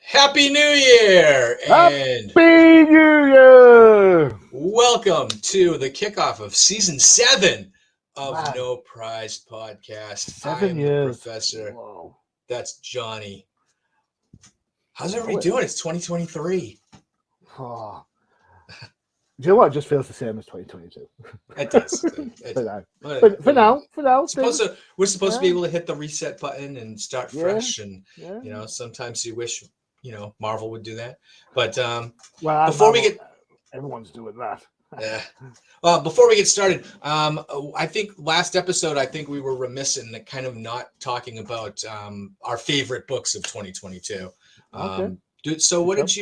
Happy New Year and Happy New Year! welcome to the kickoff of season 7 of Man, No Prized Podcast. I seven am the years. professor. Whoa. That's Johnny. I How's everybody know it. doing? It's 2023. Oh. Do you know what? It just feels the same as 2022. It does. For now. What For do you- now, supposed things. to, we're supposed to be Yeah, able to hit the reset button and start yeah, fresh. And, yeah. sometimes you wish, Marvel would do that. But Well, before we Marvel, get everyone's doing that. Yeah. Before we get started, I think last episode, I think we were remiss in kind of not talking about our favorite books of 2022. Okay. So Good job. what did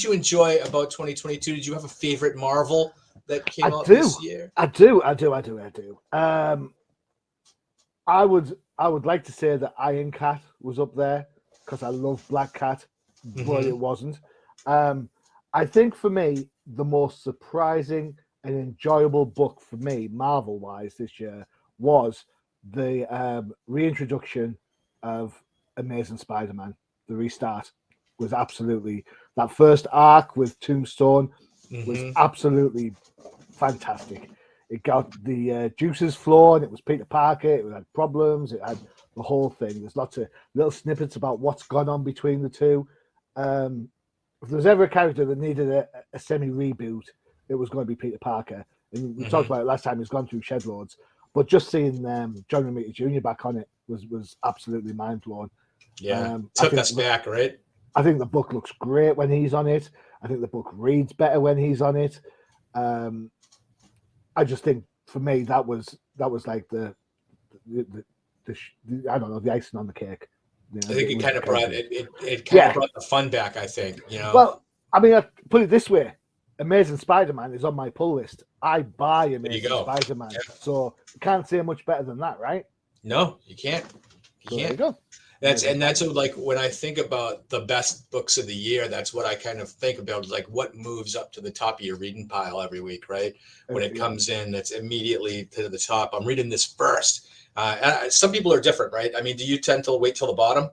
you enjoy about 2022? Did you have a favorite Marvel that I came out do. this year? I do. I would like to say that Iron Cat was up there because I love Black Cat, but Mm-hmm. it wasn't. Um, I think for me, the most surprising and enjoyable book for me, Marvel wise, this year was the reintroduction of Amazing Spider-Man. The restart was absolutely that first arc with Tombstone was Mm-hmm. absolutely fantastic. It got the juices flowing. It was Peter Parker. It had problems. It had the whole thing. There's lots of little snippets about what's gone on between the two. If there's ever a character that needed a semi reboot, it was going to be Peter Parker. And we talked Mm-hmm. about it last time. He's gone through shed loads, but just seeing John Romita Jr. back on it was absolutely mind blowing. Yeah. I Took think us back, right? I think the book looks great when he's on it. I think the book reads better when he's on it. Um, I just think for me that was like the I don't know, the icing on the cake. You know, I think it it was kind the of brought character. it kind of Yeah. brought the fun back, I think, Well, I mean, I put it this way: Amazing Spider-Man is on my pull list. I buy There you Amazing go. Spider-Man, Yeah. so you can't say much better than that, right? No, you can't. You So there you can't. go. Amazing That's Spider-Man. what, like, when I think about the best books of the year, that's what I kind of think about, like what moves up to the top of your reading pile every week, right? When it Yeah. comes in, that's immediately to the top. I'm reading this first. Some people are different, right? I mean, do you tend to wait till the bottom?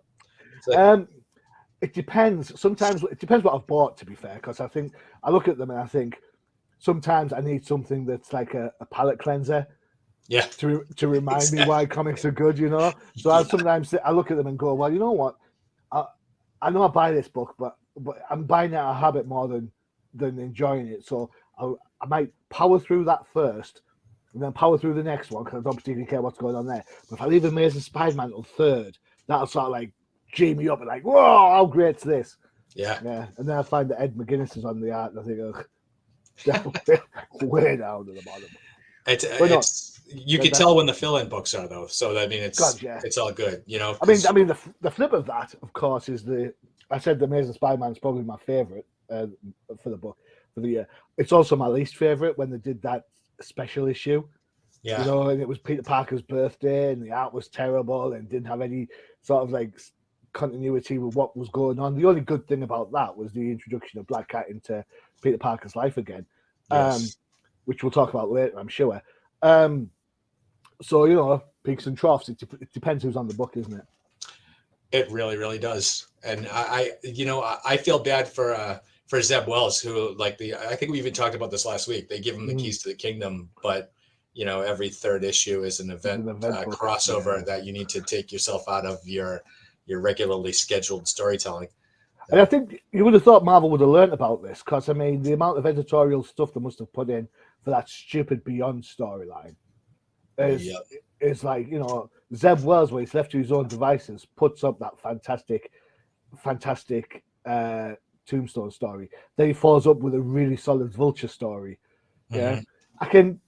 It's like, Um, it depends. Sometimes it depends what I've bought. To be fair, because I think I look at them and I think sometimes I need something that's like a palate cleanser yeah, to remind me exactly. why comics are good, So I Yeah, sometimes I look at them and go, well, you know what? I, I know I buy this book, but I'm buying it out of habit more than enjoying it. So I might power through that first, and then power through the next one because I don't particularly care what's going on there. But if I leave Amazing Spider-Man till third, that'll sort of like G me up and like, whoa, how great's this? yeah. Yeah, and then I find that Ed McGuinness is on the art, and I think, oh, way down to the bottom. But no, It's you could that's tell when the fill-in books are though. So I mean, God, yeah. it's all good, I because mean, the flip of that, of course, is I said the Amazing Spider-Man is probably my favorite for the book for the year. It's also my least favorite when they did that special issue, yeah, and it was Peter Parker's birthday, and the art was terrible and didn't have any sort of like continuity with what was going on. The only good thing about that was the introduction of Black Cat into Peter Parker's life again, um, yes. which we'll talk about later, I'm sure. So peaks and troughs. It depends who's on the book, isn't it? It really, really does. And I feel bad for Zeb Wells, who, like, I think we even talked about this last week. They give him the Mm, keys to the kingdom, but every third issue is an it's event an event book. Yeah. crossover that you need to take yourself out of your regularly scheduled storytelling. And I So, think you would have thought Marvel would have learned about this because I mean the amount of editorial stuff they must have put in for that stupid Beyond storyline is yeah. is like Zeb Wells, when he's left to his own devices, puts up that fantastic Tombstone story. Then he follows up with a really solid Vulture story. Yeah, Hmm. I can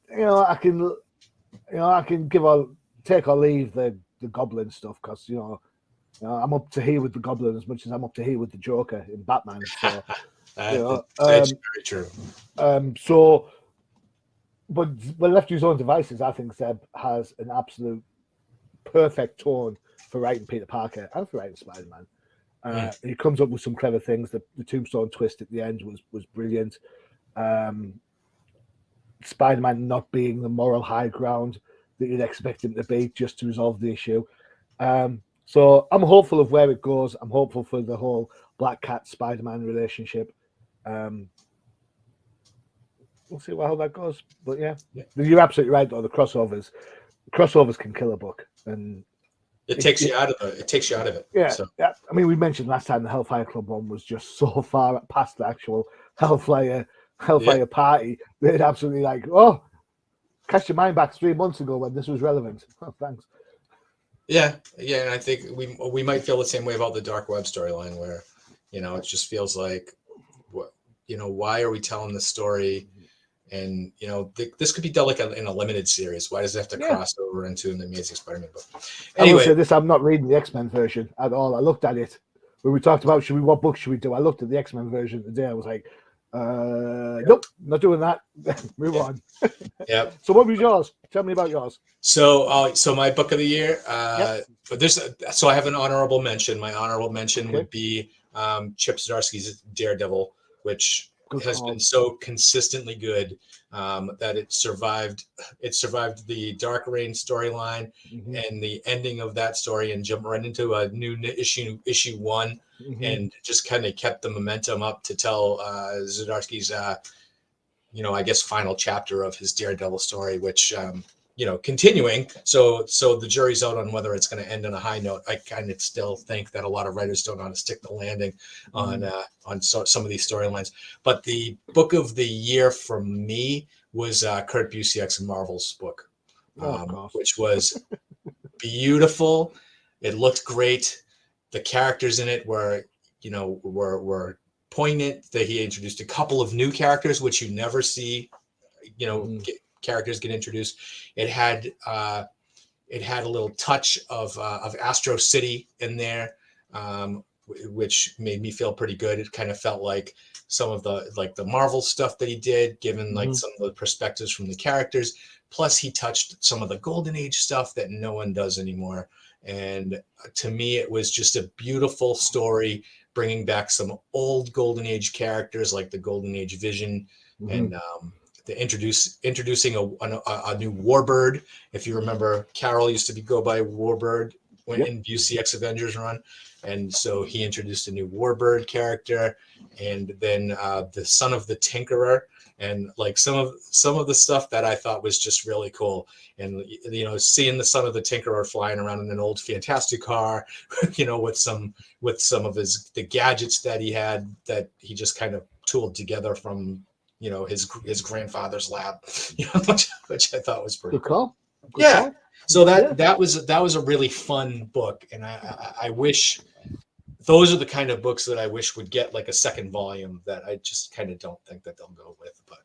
I can give or take or leave the Goblin stuff because I'm up to here with the Goblin as much as I'm up to here with the Joker in Batman. So you know, It's um, very true. so but when left to his own devices, I think Zeb has an absolute perfect tone for writing Peter Parker and for writing Spider Man. Mm. He comes up with some clever things. The Tombstone twist at the end was brilliant. Um, Spider Man not being the moral high ground that you'd expect him to be just to resolve the issue. So I'm hopeful of where it goes. I'm hopeful for the whole Black Cat Spider-Man relationship. Um, we'll see how that goes. But yeah, Yeah. you're absolutely right. Though the crossovers can kill a book, and It takes you out of it. It takes you out of it. yeah, So yeah. I mean, we mentioned last time the Hellfire Club one was just so far past the actual Hellfire yeah, party. They'd absolutely like, oh, cast your mind back 3 months ago when this was relevant. Oh, thanks. yeah, yeah. And I think we might feel the same way about the Dark Web storyline, where it just feels like, what why are we telling this story? And this could be done like in a limited series. Why does it have to Yeah. cross over into an Amazing Spider-Man book? I will Anyway, say this: I'm not reading the X-Men version at all. I looked at it when we talked about what book should we do. I looked at the X-Men version today. I was like, nope, not doing that. Move on. yeah. So, what was yours? Tell me about yours. So my book of the year. Yep. But so I have an honorable mention. My honorable mention Okay. would be Chip Zdarsky's Daredevil, which Good has call. been so consistently good that it survived. It survived the Dark Reign storyline Mm-hmm. and the ending of that story, and jumped right into a new issue one, Mm-hmm. and just kind of kept the momentum up to tell Zdarsky's I guess final chapter of his Daredevil story, which continuing. So the jury's out on whether it's going to end on a high note. I kind of still think that a lot of writers don't know how to stick the landing on some of these storylines. But the book of the year for me was Kurt Busiek's Marvel's book, Of course. which was beautiful. It looked great. The characters in it were poignant. That he introduced a couple of new characters, which you never see. Characters get introduced. It had a little touch of Astro City in there, which made me feel pretty good. It kind of felt like some of the Marvel stuff that he did, given like some of the perspectives from the characters. Plus, he touched some of the Golden Age stuff that no one does anymore. And to me, it was just a beautiful story, bringing back some old Golden Age characters like the Golden Age Vision, and introducing a new Warbird. If you remember, Carol used to go by Warbird in Busiek's Avengers run, and so he introduced a new Warbird character, and then the son of the Tinkerer, and like some of the stuff that I thought was just really cool. And seeing the son of the Tinkerer flying around in an old Fantastic car, with some of the gadgets that he had that he just kind of tooled together from his grandfather's lab, which I thought was pretty cool. Good call. So that was a really fun book, and I wish those are the kind of books that I wish would get like a second volume that I just kind of don't think that they'll go with. But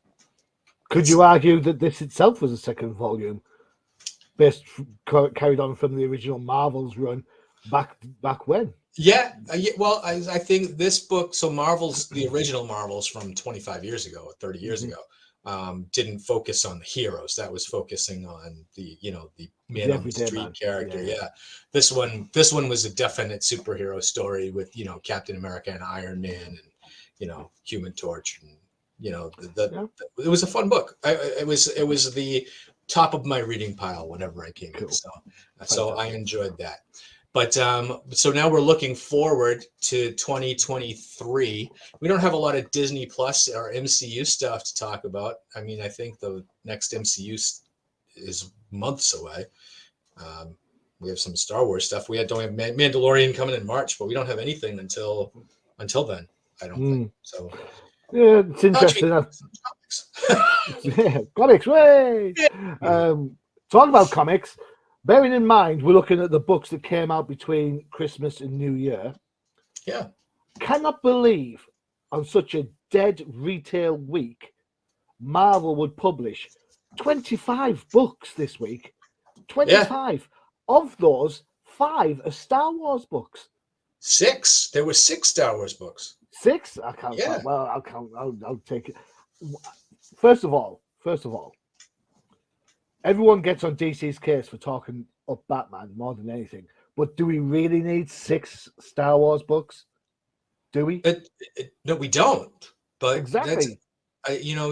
could you argue that this itself was a second volume, carried on from the original Marvel's run back when? Yeah. Well, I think this book, so the original Marvel's from 25 years ago, 30 years ago, didn't focus on the heroes. That was focusing on the man on the street character. Yeah. This one was a definite superhero story with, Captain America and Iron Man and, Human Torch. And, it was a fun book. It was the top of my reading pile whenever I came in. So I enjoyed that. But so now we're looking forward to 2023. We don't have a lot of Disney Plus or MCU stuff to talk about. I mean, I think the next MCU is months away. We have some Star Wars stuff. Don't have Mandalorian coming in March, but we don't have anything until then. I don't think so. Yeah, it's interesting. Comics, way. Talk about comics. Bearing in mind, we're looking at the books that came out between Christmas and New Year. Yeah. Cannot believe on such a dead retail week, Marvel would publish 25 books this week. 25. Of those, 5 are Star Wars books. 6. There were 6 Star Wars books. 6? I can't. Yeah. Well, I'll count. I'll take it. First of all, everyone gets on DC's case for talking up Batman more than anything. But do we really need 6 Star Wars books? Do we? No, we don't. But exactly.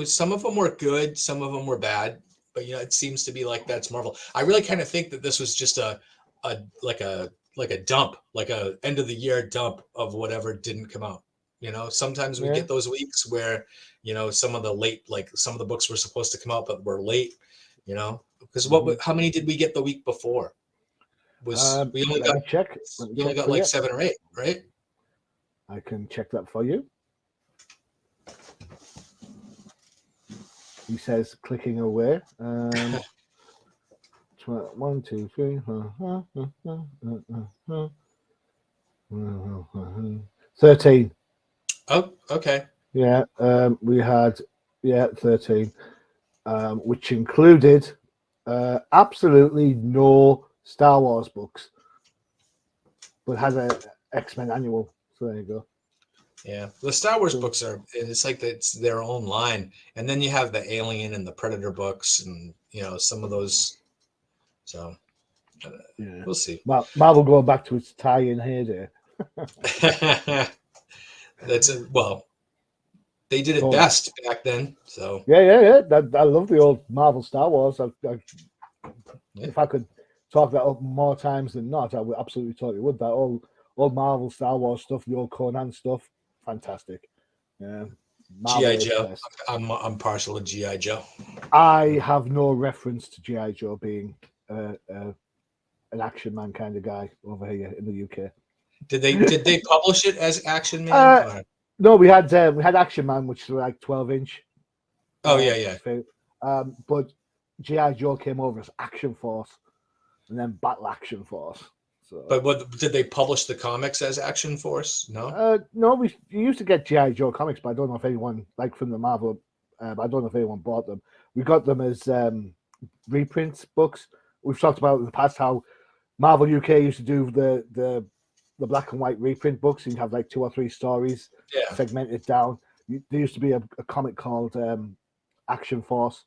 Some of them were good, some of them were bad. But it seems to be like that's Marvel. I really kind of think that this was just a dump, like a end of the year dump of whatever didn't come out. Sometimes we Yeah. get those weeks where, some of the late, like some of the books were supposed to come out, but were late, because how many did we get the week before? We only Let me check. like 7 or 8, right? I can check that for you. He says, clicking away. 1, 2, 3. 13. Oh, okay. Yeah, we had 13, which included absolutely no Star Wars books, but had a X-Men annual. So there you go. Yeah, the Star Wars books it's like it's their own line, and then you have the Alien and the Predator books, and some of those. So Yeah, we'll see. Marvel going back to its tie-in heyday. Well, they did it best back then. So yeah. I love the old Marvel Star Wars. If I could talk that up more times than not, I would absolutely totally would. That old Marvel Star Wars stuff, the old Conan stuff, fantastic. Yeah, G.I. Joe. I'm partial to G.I. Joe. I have no reference to G.I. Joe being an Action Man kind of guy over here in the UK. Did they publish it as Action Man? No, we had Action Man, which was like 12-inch. Oh yeah. But G.I. Joe came over as Action Force, and then Battle Action Force. So, but what did they publish the comics as Action Force? No. No, we used to get G.I. Joe comics, but I don't know if anyone, like from the Marvel, I don't know if anyone bought them. We got them as reprints books. We've talked about in the past how Marvel UK used to do the black and white reprint books. You'd have like 2 or 3 stories segmented down. There used to be a comic called Action Force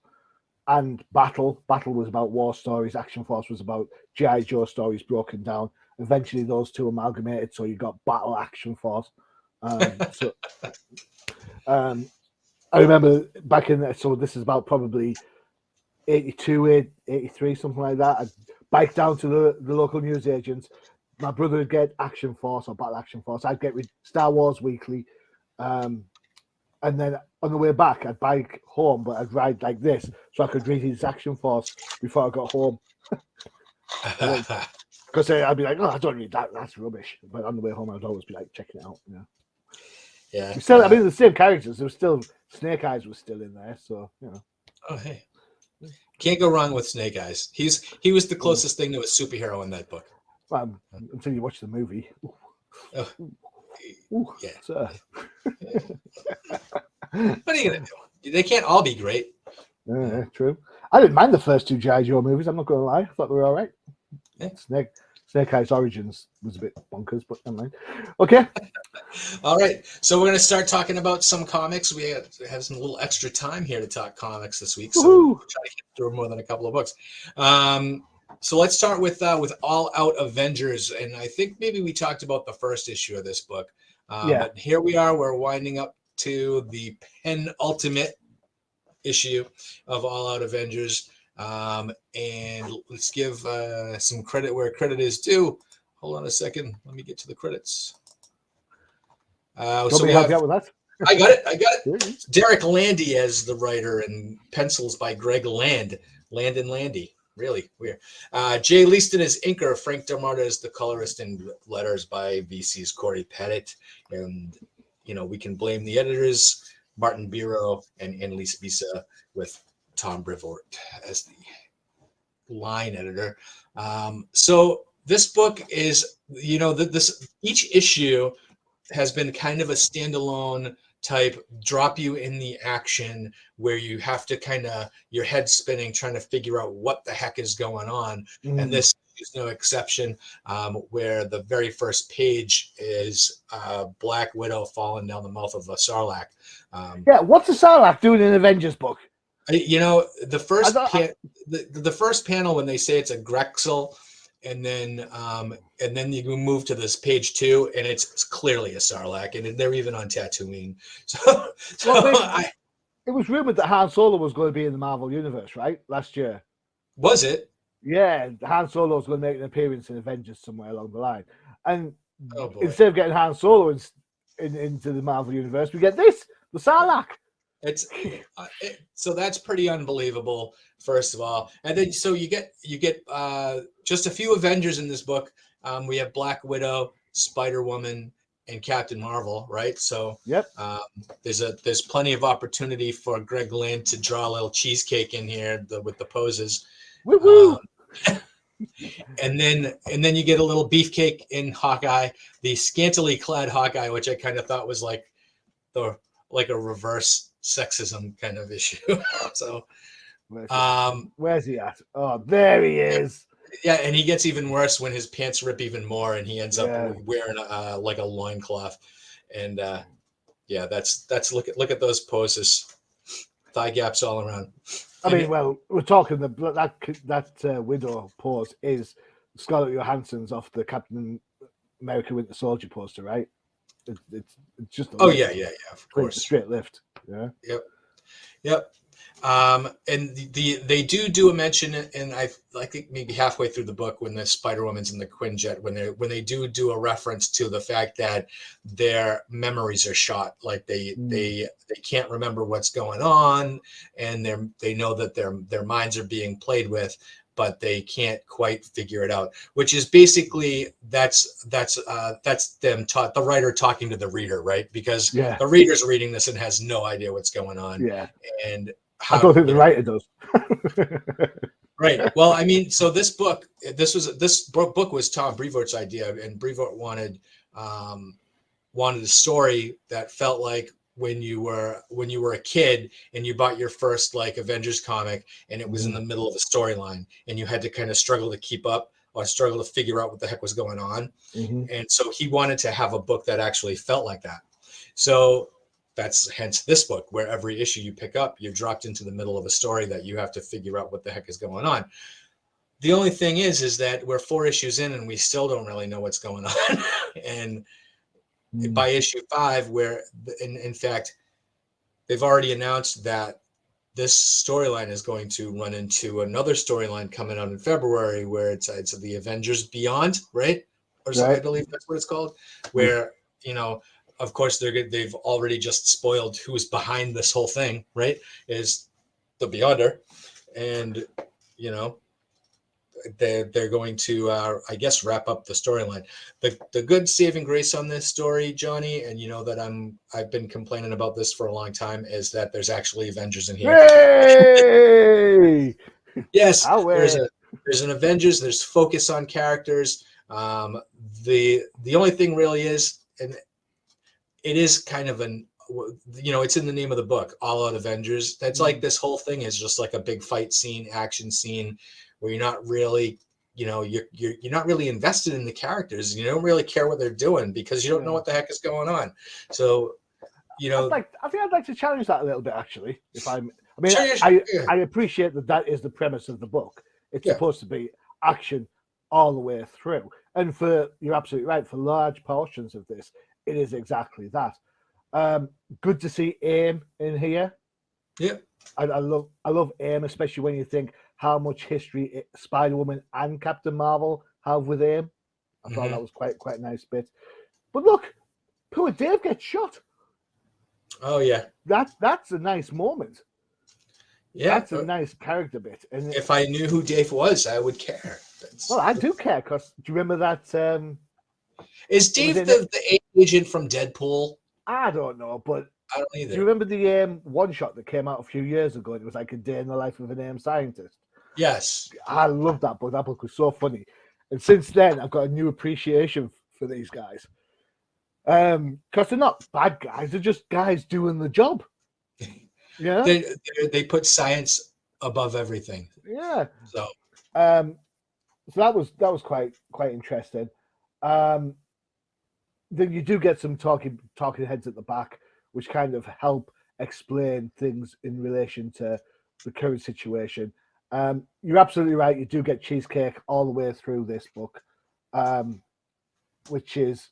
and Battle. Battle was about war stories. Action Force was about G.I. Joe stories broken down. Eventually, those two amalgamated, so you got Battle Action Force. I remember back in there, so this is about probably 82, 83, something like that. I'd bike down to the local newsagents. My brother would get Action Force or Battle Action Force. I'd get Star Wars Weekly. And then on the way back, I'd bike home, but I'd ride like this so I could read his Action Force before I got home. Because I'd be like, oh, I don't read that. That's rubbish. But on the way home, I'd always be like checking it out. Yeah. Still, I mean, the same characters. There was still Snake Eyes was still in there, so Oh hey, can't go wrong with Snake Eyes. He was the closest thing to a superhero in that book. Well, until you watch the movie. Yeah. So. What are you gonna do? They can't all be great. Yeah, true. I didn't mind the first 2 G.I. Joe movies. I'm not going to lie. I thought they were all right. Yeah. Snake Eyes Origins was a bit bonkers, but never mind. Okay. All right. So we're going to start talking about some comics. We have some little extra time here to talk comics this week. So we'll try to get through more than a couple of books. So let's start with All Out Avengers. And I think maybe we talked about the first issue of this book. But here we are. We're winding up to the penultimate issue of All Out Avengers. And let's give some credit where credit is due. Hold on a second. Let me get to the credits. So we have, with that? I got it. Derek Landy as the writer and pencils by Greg Landon Landy. Really weird. Jay Leaston is inker. Frank D'Armata is the colorist, and letters by VC's Corey Pettit. And we can blame the editors, Martin Biro and Annalise Bisa, with Tom Brevoort as the line editor. So this book is, this each issue has been kind of a standalone type, drop you in the action where you have to kind of, your head spinning, trying to figure out what the heck is going on. And this is no exception, where the very first page is Black Widow falling down the mouth of a Sarlacc. What's a Sarlacc doing in an Avengers book? The first panel when they say it's a Grexel, and then you move to this page 2, and it's clearly a Sarlacc, and they're even on Tatooine. It was rumored that Han Solo was going to be in the Marvel Universe, right? Last year. Was it? Yeah, Han Solo's going to make an appearance in Avengers somewhere along the line. And Oh boy. instead of getting Han Solo into the Marvel Universe, we get this, the Sarlacc. It's so that's pretty unbelievable, first of all. And then so you get just a few Avengers in this book. We have Black Widow, Spider-Woman, and Captain Marvel, right? So Yep. there's plenty of opportunity for Greg Land to draw a little cheesecake in here with the poses. Woo woo. And then you get a little beefcake in Hawkeye, the scantily clad Hawkeye, which I kind of thought was like a reverse sexism kind of issue. So where's he at? Oh, there he is. Yeah, and he gets even worse when his pants rip even more, and he ends up wearing like a loincloth. And yeah, that's look at those poses, thigh gaps all around. I mean, well, we're talking that widow pose is Scarlett Johansson's off the Captain America Winter Soldier poster, right? It's just yeah, of course, straight lift. Yeah. Yep. And they do a mention, and I think maybe halfway through the book when the Spider-Woman's in the Quinjet, when they do a reference to the fact that their memories are shot, like they can't remember what's going on, and they know that their minds are being played with, but they can't quite figure it out. Which is basically that's them the writer talking to the reader, right? Because the reader's reading this and has no idea what's going on. Yeah. And I don't think the writer does. Right. Well, I mean, so this book was Tom Brevoort's idea, and Brevoort wanted a story that felt like when you were a kid and you bought your first like Avengers comic, and it was in the middle of a storyline, and you had to kind of struggle to keep up or struggle to figure out what the heck was going on. And so he wanted to have a book that actually felt like that. So that's hence this book, where every issue you pick up, you're dropped into the middle of a story that you have to figure out what the heck is going on. The only thing is that we're 4 issues in and we still don't really know what's going on. And by issue 5, where in fact, they've already announced that this storyline is going to run into another storyline coming out in February, where it's the Avengers Beyond, right? Or something, I believe that's what it's called, where, of course, they've already just spoiled who's behind this whole thing, right? Is the Beyonder, and they're going to, I guess, wrap up the storyline. The good saving grace on this story, Johnny, and that I've been complaining about this for a long time, is that there's actually Avengers in here. Yay! Yes, there's an Avengers. There's focus on characters. The only thing really is, and it is kind of it's in the name of the book, All Out Avengers. That's like this whole thing is just like a big fight scene, action scene, where you're not really, you're not really invested in the characters. You don't really care what they're doing because you don't know what the heck is going on. So, I think I'd like to challenge that a little bit, actually. I appreciate that is the premise of the book. It's supposed to be action all the way through, and you're absolutely right. For large portions of this, it is exactly that. Good to see AIM in here. Yeah, I love AIM, especially when you think how much history Spider-Woman and Captain Marvel have with AIM. I thought that was quite a nice bit. But look, poor Dave gets shot. Oh yeah, that's a nice moment. Yeah, that's a nice character bit. And if I knew who Dave was, I would care. Well, I do care, because do you remember that? Is Dave the agent from Deadpool? I don't know, but I don't either. Do you remember the one shot that came out a few years ago? It was like a day in the life of an AIM scientist. Yes, I love that book. That book was so funny, and since then I've got a new appreciation for these guys. Because they're not bad guys; they're just guys doing the job. Yeah, they put science above everything. Yeah. So that was quite interesting. Then you do get some talking heads at the back, which kind of help explain things in relation to the current situation. You're absolutely right. You do get cheesecake all the way through this book, which is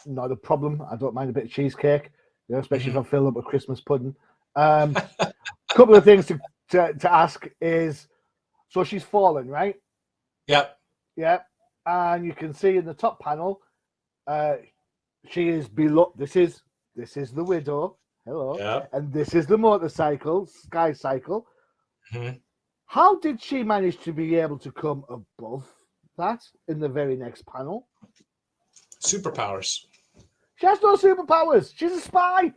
not a problem. I don't mind a bit of cheesecake, especially if I'm filled up with Christmas pudding. Couple of things to ask is, so she's fallen, right? Yep. Yeah, and you can see in the top panel, she is below. This is the widow. Hello, Yep. and this is the motorcycle, Sky Cycle. Mm-hmm. How did she manage to be able to come above that in the very next panel? Superpowers. She has no superpowers. She's a spy.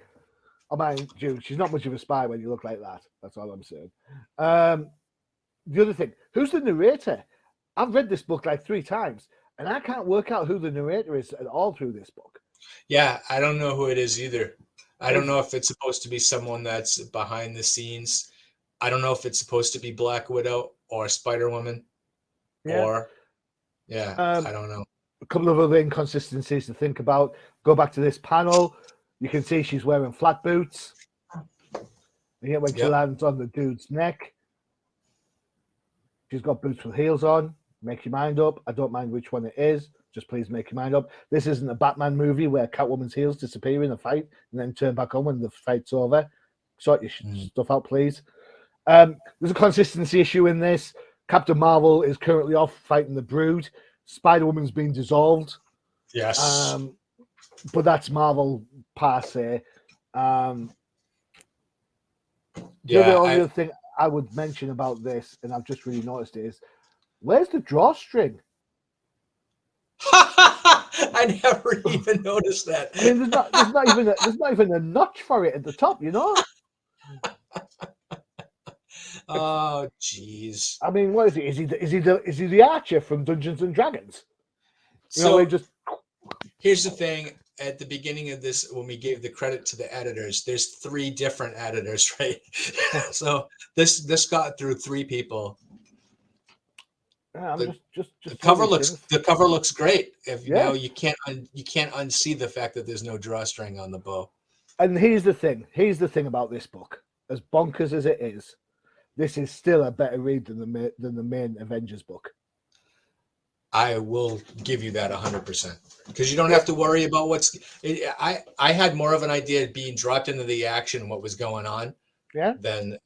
Oh, mind you, she's not much of a spy when you look like that. That's all I'm saying. The other thing, who's the narrator? I've read this book like 3 times, and I can't work out who the narrator is at all through this book. Yeah, I don't know who it is either. I don't know if it's supposed to be someone that's behind the scenes. I don't know if it's supposed to be Black Widow or Spider Woman, or I don't know. A couple of other inconsistencies to think about. Go back to this panel. You can see she's wearing flat boots. And yet when she lands on the dude's neck, she's got boots with heels on. Make your mind up. I don't mind which one it is. Just please make your mind up. This isn't a Batman movie where Catwoman's heels disappear in a fight and then turn back on when the fight's over. Sort your stuff out, please. There's a consistency issue in this. Captain Marvel is currently off fighting the Brood. Spider-Woman's been dissolved. Yes. But that's Marvel passe. The only other thing I would mention about this, and I've just really noticed it, is where's the drawstring? I never even noticed that. I mean, there's not even a notch for it at the top, you know? Oh, jeez. I mean, what is he? Is he the archer from Dungeons and Dragons? Here's the thing. At the beginning of this, when we gave the credit to the editors, there's 3 different editors, right? So this got through 3 people. Yeah, the cover looks great. If you know, you can't unsee the fact that there's no drawstring on the bow. And here's the thing about this book. As bonkers as it is, this is still a better read than the main Avengers book. I will give you that 100%, because you don't have to worry about I had more of an idea of being dropped into the action and what was going on, than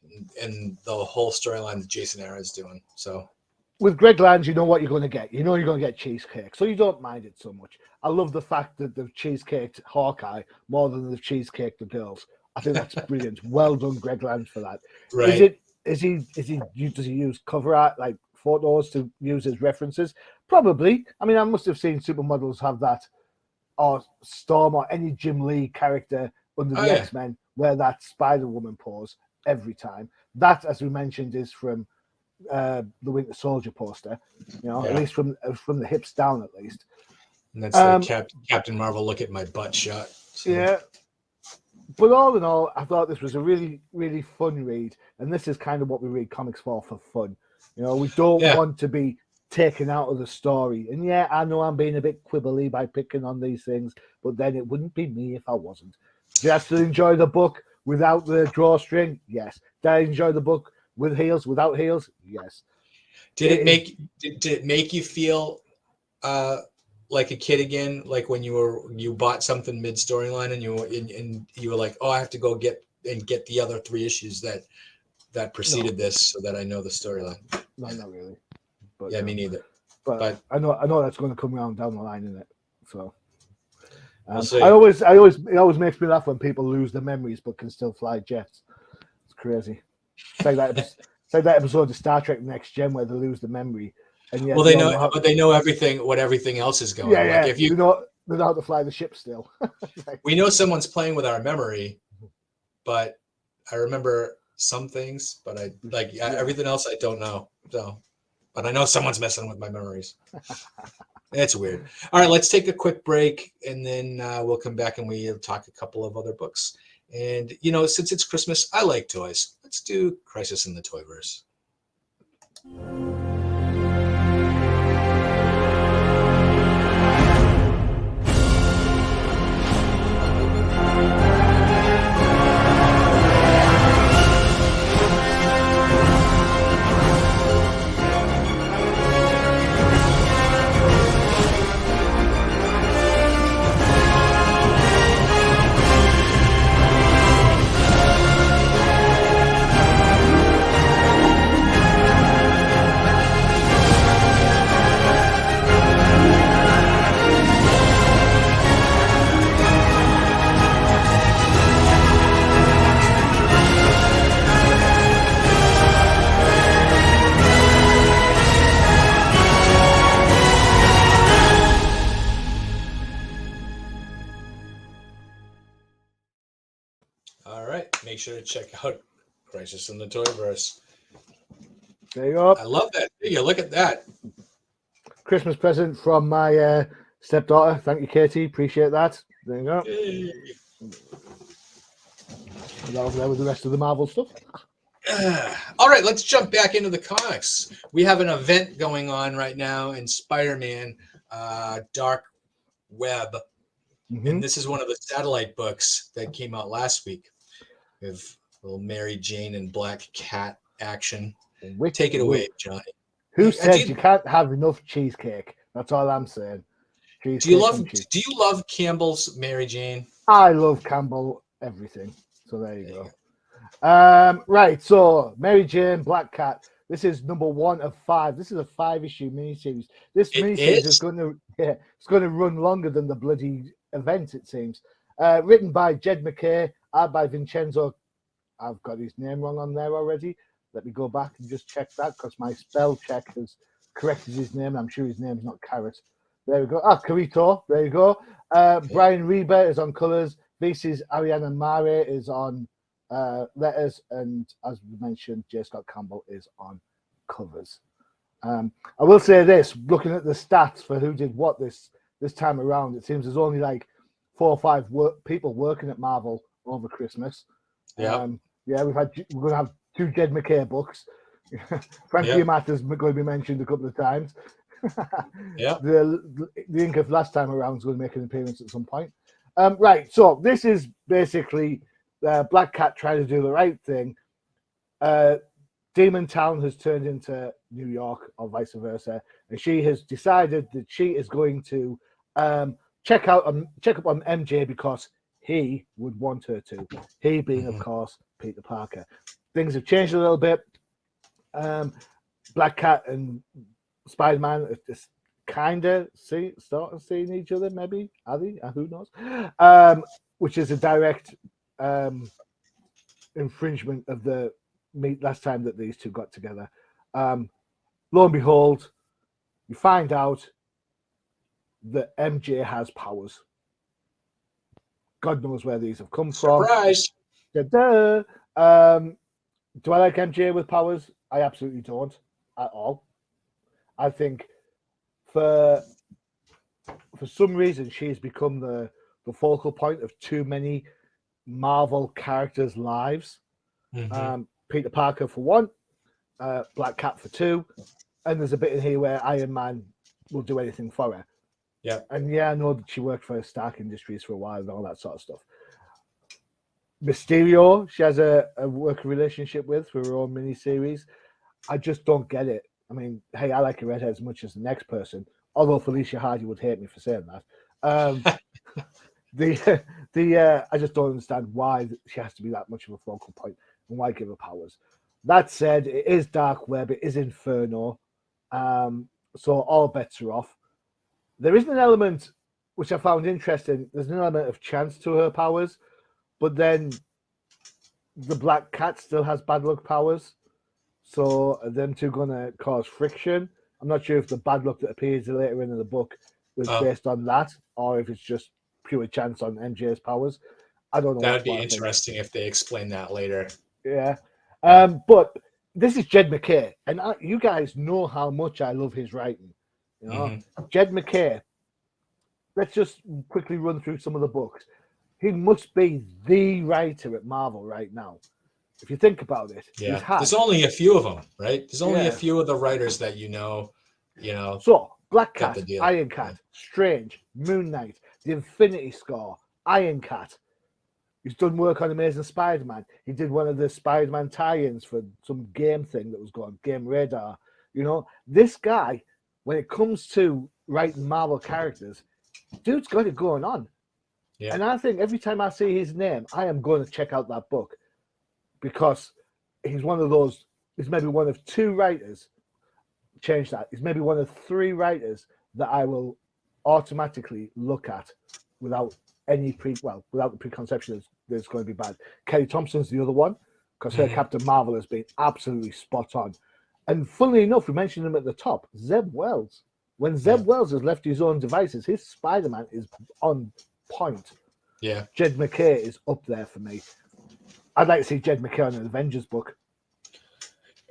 in the whole storyline that Jason Aaron's doing. So with Greg Land, you know what you're going to get. You know you're going to get cheesecake, so you don't mind it so much. I love the fact that they've cheesecaked Hawkeye more than they've cheesecaked the girls. I think that's brilliant. Well done, Greg Land, for that. Right? And that's the Captain Marvel look at my butt shot. So. Yeah. But all in all, I thought this was a really, really fun read. And this is kind of what we read comics for fun. We don't want to be taken out of the story. And I know I'm being a bit quibbly by picking on these things, but then it wouldn't be me if I wasn't. Just to enjoy the book without the drawstring, yes. Did I enjoy the book with heels, without heels? Yes. Did it make you feel like a kid again, like when you bought something mid storyline and you were like, oh, I have to go get the other 3 issues that preceded this so that I know the storyline? No, not really. But, me neither. But I know that's going to come around down the line, isn't it? So we'll see. it always makes me laugh when people lose their memories but can still fly jets. It's crazy. It's like that episode of Star Trek Next Gen where they lose the memory. And yet but they know what everything else is going on. Yeah. Like if you they know how to fly the ship still. We know someone's playing with our memory, but I remember some things, but everything else I don't know. So, but I know someone's messing with my memories. It's weird. All right, let's take a quick break, and then we'll come back and we'll talk a couple of other books. And since it's Christmas, I like toys. Let's do Crisis in the Toyverse. All right. Make sure to check out Crisis in the Toyverse. There you go. I love that figure. Look at that. Christmas present from my stepdaughter. Thank you, Katie. Appreciate that. There you go. Hey. And over there with the rest of the Marvel stuff. All right, let's jump back into the comics. We have an event going on right now in Spider-Man Dark Web. And this is one of the satellite books that came out last week. We have little Mary Jane and Black Cat action. Take it away, Johnny. Who said you can't have enough cheesecake? That's all I'm saying. Do you love Campbell's Mary Jane? I love Campbell everything. So there you go. Right, so Mary Jane, Black Cat. This is number 1 of 5. This is a 5-issue miniseries. This miniseries is going to run longer than the bloody event, it seems. Written by Jed McKay, art by Vincenzo. I've got his name wrong on there already. Let me go back and just check that because my spell check has corrected his name. I'm sure his name's not Carrot. There we go. Carito. There you go. Brian Reba is on colors. VC's Ariana Mare is on letters. And as we mentioned, J. Scott Campbell is on covers. I will say this, looking at the stats for who did what this time around, it seems there's only like 4 or 5 people working at Marvel over Christmas. Yeah. We're going to have 2 Jed McKay books. Frankie Matters going to be mentioned a couple of times. The ink of last time around is going to make an appearance at some point. Right, so this is basically Black Cat trying to do the right thing. Demon Town has turned into New York or vice versa, and she has decided that she is going to check up on MJ because he would want her to. He being, of course, Peter Parker. Things have changed a little bit. Black Cat and Spider-Man are just kind of starting seeing each other, maybe. Are they? Who knows? Which is a direct infringement of the last time that these two got together. Lo and behold, you find out that MJ has powers. God knows where these have come from. Surprise! Da-da. Do I like MJ with powers? I absolutely don't at all. I think for some reason she's become the focal point of too many Marvel characters' lives. Peter Parker for 1, Black Cat for 2, and there's a bit in here where Iron Man will do anything for her. Yeah. And I know that she worked for Stark Industries for a while and all that sort of stuff. Mysterio, she has a working relationship with for her own miniseries. I just don't get it. I mean, hey, I like a redhead as much as the next person, although Felicia Hardy would hate me for saying that. I just don't understand why she has to be that much of a focal point and why give her powers. That said, it is Dark Web, it is Inferno, so all bets are off. There is an element which I found interesting. There's an element of chance to her powers, but then the Black Cat still has bad luck powers. So are them two going to cause friction? I'm not sure if the bad luck that appears later in the book was based on that, or if it's just pure chance on MJ's powers. I don't know. That would be interesting if they explain that later. Yeah. But this is Jed McKay, and you guys know how much I love his writing. You know, Jed McKay. Let's just quickly run through some of the books. He must be the writer at Marvel right now. If you think about it, there's only a few of them, right? There's only a few of the writers that you know. So Black Cat, Iron Cat, Strange, Moon Knight, The Infinity Score, Iron Cat. He's done work on Amazing Spider-Man. He did one of the Spider-Man tie-ins for some game thing that was going, Game Radar. You know, this guy, when it comes to writing Marvel characters, dude's got it going on. Yeah. And I think every time I see his name, I am going to check out that book because he's one of those, he's maybe one of 2 writers, change that, he's maybe one of 3 writers that I will automatically look at without any without the preconception that it's going to be bad. Kelly Thompson's the other one because her Captain Marvel has been absolutely spot on. And funnily enough, we mentioned him at the top, Zeb Wells. When Zeb Wells has left his own devices, his Spider-Man is on point. Yeah. Jed McKay is up there for me. I'd like to see Jed McKay in an Avengers book.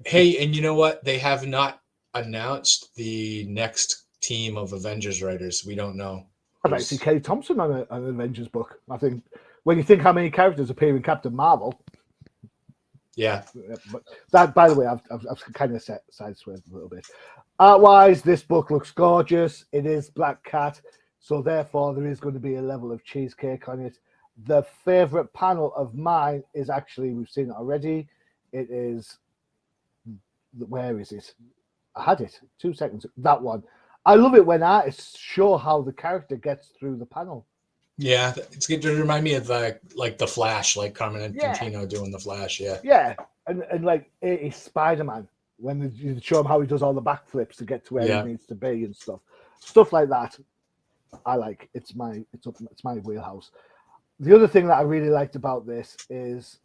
Hey, and you know what? They have not announced the next team of Avengers writers. We don't know. I'd like to see Kelly Thompson on an Avengers book. I think when you think how many characters appear in Captain Marvel. Yeah. But that, by the way, I've kind of sideswayed a little bit. Art-wise, this book looks gorgeous. It is Black Cat, so therefore there is going to be a level of cheesecake on it. The favorite panel of mine is actually, we've seen it already. It is, where is it? I had it 2 seconds. That one. I love it when artists show how the character gets through the panel. Yeah, it's going to remind me of like the Flash, like Carmen and Quintino doing the Flash. Yeah. Yeah, and like it's Spider-Man when you show him how he does all the backflips to get to where he needs to be and stuff like that. I like it's my wheelhouse. The other thing that I really liked about this is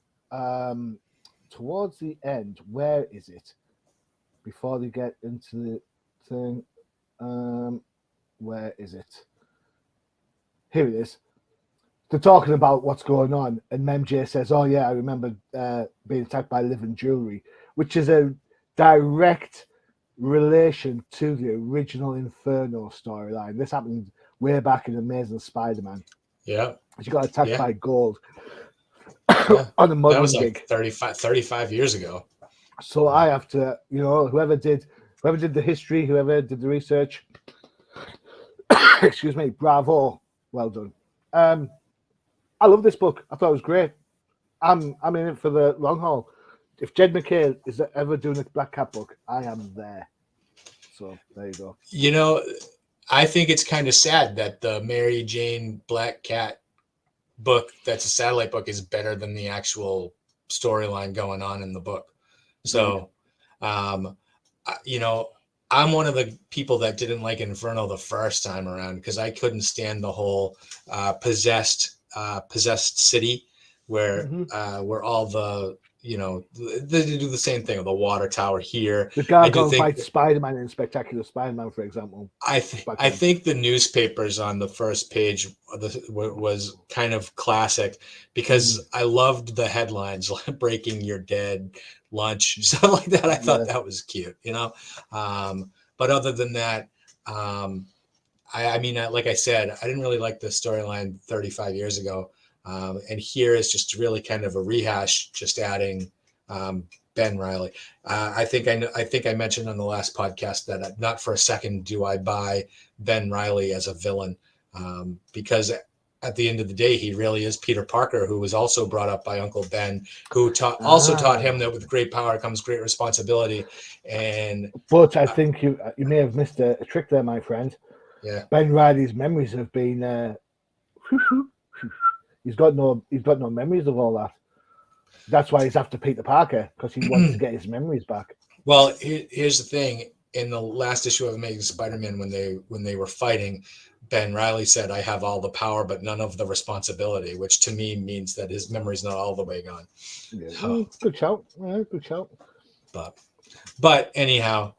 towards the end. Where is it? Before they get into the thing, where is it? Here it is. They're talking about what's going on, and MJ says, "Oh yeah, I remember being attacked by living jewelry," which is a direct relation to the original Inferno storyline. This happened way back in Amazing Spider-Man. Yeah, she got attacked by gold on a modeling that was like gig 35 years ago. So I have to, whoever did the history, whoever did the research, excuse me, bravo, well done. I love this book. I thought it was great. I'm in it for the long haul. If Jed McKay is ever doing a Black Cat book, I am there. So there you go. I think it's kind of sad that the Mary Jane Black Cat book that's a satellite book is better than the actual storyline going on in the book. So, I'm one of the people that didn't like Inferno the first time around because I couldn't stand the whole possessed city where all the they do the same thing with the water tower here. The Gargoyle fights Spider-Man in Spectacular Spider-Man, for example. I think the newspapers on the first page was kind of classic because I loved the headlines like "Breaking Your Dead," lunch, stuff like that. I thought that was cute, But other than that, I mean, like I said, I didn't really like the storyline 35 years ago. And here is just really kind of a rehash, just adding Ben Reilly. I think I mentioned on the last podcast that not for a second do I buy Ben Reilly as a villain, because at the end of the day, he really is Peter Parker, who was also brought up by Uncle Ben, who taught him that with great power comes great responsibility. But I think you may have missed a trick there, my friend. Yeah, Ben Reilly's memories have been. He's got no memories of all that. That's why he's after Peter Parker, because he wants to get his memories back. Well, here's the thing: in the last issue of Amazing Spider-Man, when they were fighting, Ben Reilly said, "I have all the power, but none of the responsibility," which to me means that his memory's not all the way gone. Yeah. So, good shout. Good shout. But anyhow,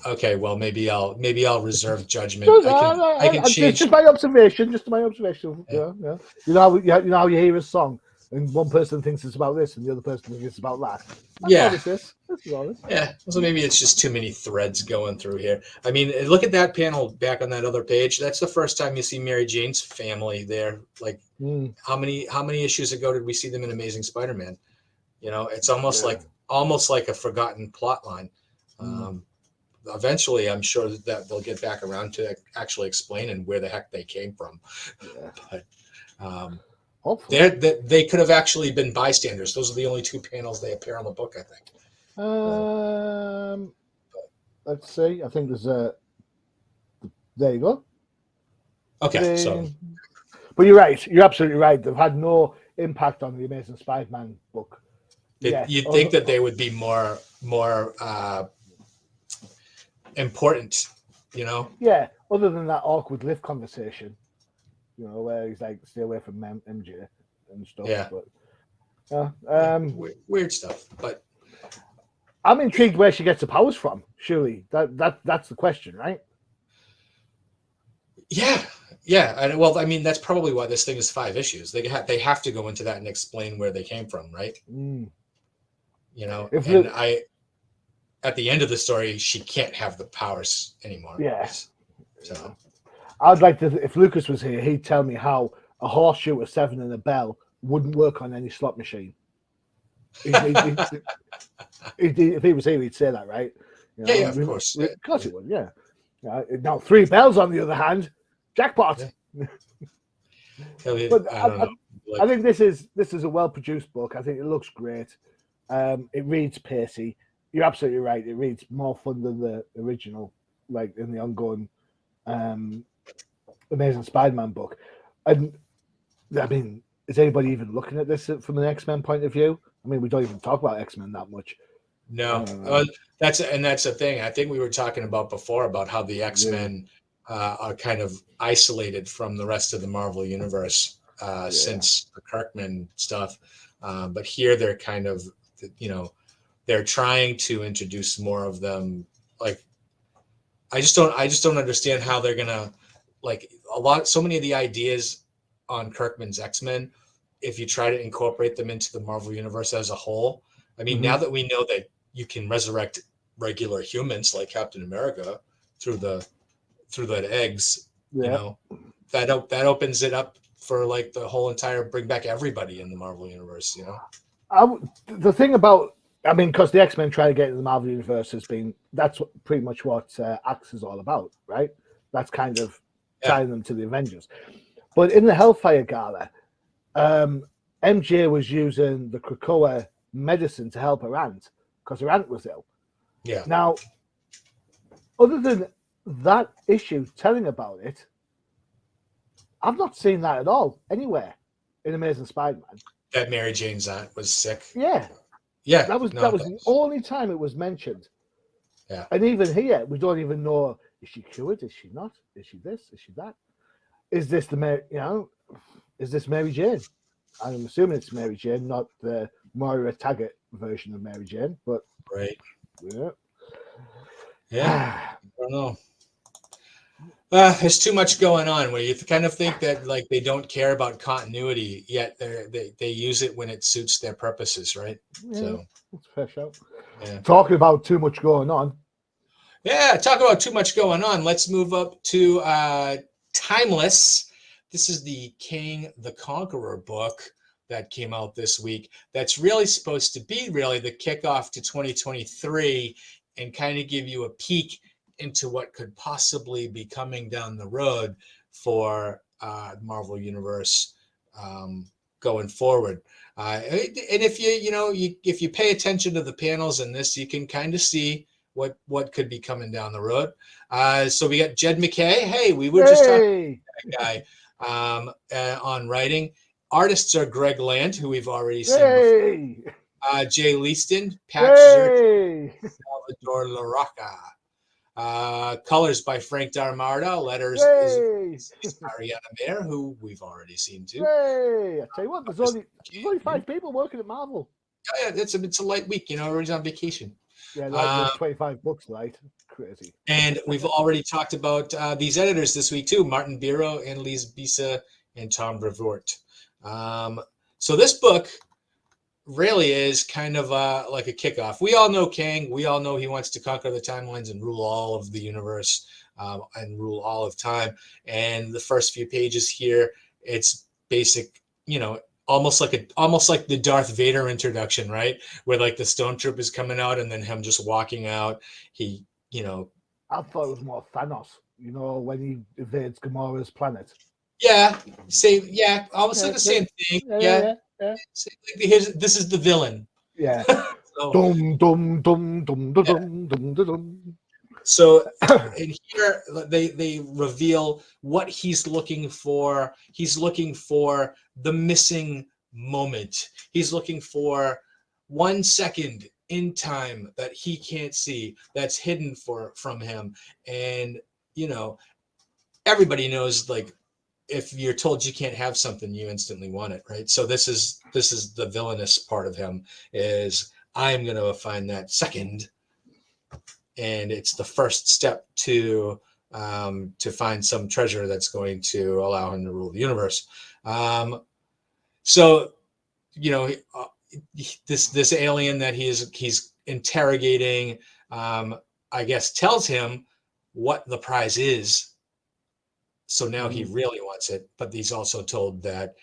okay. Well, maybe I'll reserve judgment. I can change. Just my observation. Yeah. You know how you hear a song and one person thinks it's about this and the other person thinks it's about that. This is honest. Yeah. So maybe it's just too many threads going through here. I mean, look at that panel back on that other page. That's the first time you see Mary Jane's family there. Like, how many issues ago did we see them in Amazing Spider-Man? It's almost like a forgotten plot line. Eventually, I'm sure that they'll get back around to actually explaining where the heck they came from. Yeah. But they could have actually been bystanders. Those are the only two panels they appear on the book, I think. Let's see. I think there's a. There you go. Okay, but you're right. You're absolutely right. They've had no impact on the Amazing Spider-Man book. You'd think that they would be more important, Yeah. Other than that awkward lift conversation, where he's like, "Stay away from MJ" and stuff. Yeah. But, weird stuff. But I'm intrigued where she gets the powers from. Surely that's the question, right? Yeah. Yeah, and well, I mean, that's probably why this thing is 5 issues. They have to go into that and explain where they came from, right? Mm. You know, If and Luke, at the end of the story, she can't have the powers anymore. yeah, So I'd like to. If Lucas was here, he'd tell me how a horseshoe, a 7, and a bell wouldn't work on any slot machine. If he was here, he'd say that, right? You yeah, know, yeah, of course. Yeah, of course he would. Yeah. Now 3 bells, on the other hand, jackpot. yeah. But I don't know. I Like, think this is a well produced book. I think it looks great. It reads pacey. You're absolutely right. It reads more fun than the original, like in the ongoing um, Amazing Spider-Man book. And I mean, is anybody even looking at this from an X-Men point of view? I mean, we don't even talk about X-Men that much. no, that's the thing. I think we were talking about before about how the X-Men are kind of isolated from the rest of the Marvel universe since the Kirkman stuff. But here they're kind of, you know, they're trying to introduce more of them. Like, I just don't understand how they're gonna, like, so many of the ideas on Kirkman's X-Men, if you try to incorporate them into the Marvel universe as a whole. I mean, Mm-hmm. now that we know that you can resurrect regular humans like Captain America through that eggs, you Yeah. know, that opens it up for like the whole entire bring back everybody in the Marvel universe, you know. The thing about, I mean, because the X-Men trying to get into the Marvel universe that's pretty much what Axe is all about, right? That's kind of Yeah, tying them to the Avengers. But in the Hellfire Gala, MJ was using the Krakoa medicine to help her aunt because her aunt was ill. yeah. Now, other than that issue telling about it, I've not seen that at all anywhere in Amazing Spider-Man. That Mary Jane's aunt was sick. Yeah, Yeah, that was no, the only time it was mentioned. yeah. And even here, we don't even know, is she cured? Is she not? Is she this? Is she that? Is this is this Mary Jane? I'm assuming it's Mary Jane, not the Moira Taggart version of Mary Jane, but Right. yeah. Yeah. I don't know. There's too much going on where you kind of think that like they don't care about continuity, yet they use it when it suits their purposes, right? Yeah, So it's a fair shout. yeah, Talking about too much going on. yeah. Talk about too much going on. Let's move up to Timeless. This is the King the Conqueror book that came out this week. That's really supposed to be really the kickoff to 2023 and kind of give you a peek into what could possibly be coming down the road for Marvel Universe going forward. And if if you pay attention to the panels in this, you can kind of see what could be coming down the road. So we got Jed McKay. Hey, we were just talking Hey, about that guy on writing. Artists are Greg Land, who we've already seen before. hey, Jay Leaston, Patch Zerk, hey, Salvador LaRocca. Colors by Frank Darmarda. Letters is hey, Ariana Mayer, who we've already seen too. hey. I tell you what, there's only 5 people working at Marvel. Yeah, it's a light week. You know, everybody's on vacation. Yeah, like Um, there's 25 books, right? Crazy. and we've already talked about these editors this week too: Martin Biro, Annalise Bisa, and Tom Brevoort. So this book really is kind of like a kickoff. We all know Kang. We all know he wants to conquer the timelines and rule all of the universe and rule all of time. And the first few pages here, it's basic, almost like the Darth Vader introduction, right? Where like the Stone Troop is coming out and then him just walking out. He, I thought it was more Thanos, when he invades Gamora's planet. yeah, almost like the same thing. Yeah, Yeah. this is the villain. Yeah. So, Dum dum dum dum dum yeah. dum dum dum. So and here they reveal what he's looking for. He's looking for the missing moment. He's looking for 1 second in time that he can't see, that's hidden from him. And everybody knows, like, if you're told you can't have something, you instantly want it, right? So this is the villainous part of him, is I'm going to find that second, and it's the first step to to find some treasure that's going to allow him to rule the universe. So, you know, this alien that he's interrogating, I guess, tells him what the prize is. So now he really wants it, but he's also told that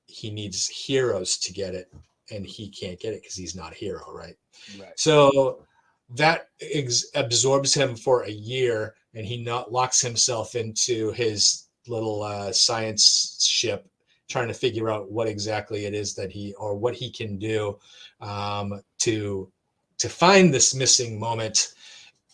he needs heroes to get it, and he can't get it because he's not a hero, right? Right. So that absorbs him for a year, and he locks himself into his little science ship, trying to figure out what exactly it is that what he can do to find this missing moment.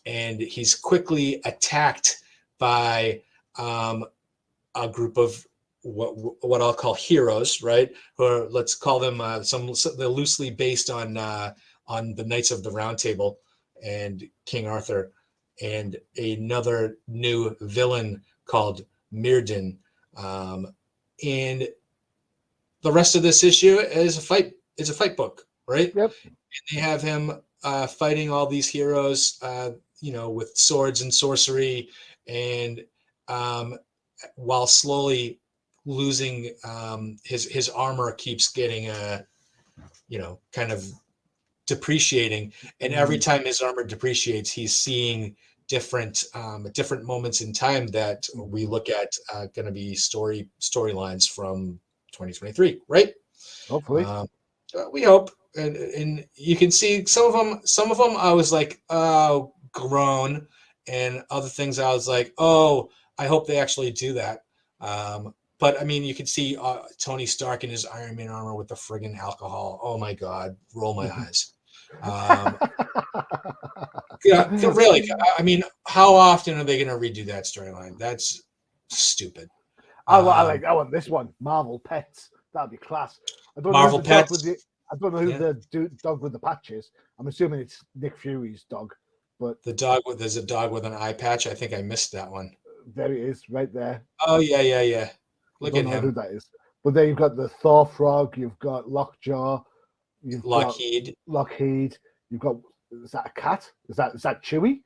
And he's quickly attacked by a group of what I'll call heroes, right? Or let's call them they're loosely based on the Knights of the Round Table and King Arthur, and another new villain called Mirrodin. And the rest of this issue is a fight book, right? Yep. And they have him fighting all these heroes, with swords and sorcery, and while slowly losing his armor keeps getting kind of depreciating, and every time his armor depreciates, he's seeing different moments in time that we look at going to be storylines from 2023, right? Hopefully. We hope, and you can see some of them I was like, oh, groan, and other things I was like, oh, I hope they actually do that. But I mean, you can see Tony Stark in his Iron Man armor with the friggin' alcohol. Oh my God, roll my eyes. Yeah, really. I mean, how often are they going to redo that storyline? That's stupid. I want this one. Marvel Pets. That'd be class. I don't Marvel know who Pets. the dog with the patch is. I'm assuming it's Nick Fury's dog. But there's a dog with an eye patch. I think I missed that one. There it is, right there. Oh yeah. Look at him. I don't know who that is. But then you've got the Thor frog. You've got Lockjaw. You've Lockheed. You've got, is that a cat? Is that Chewie?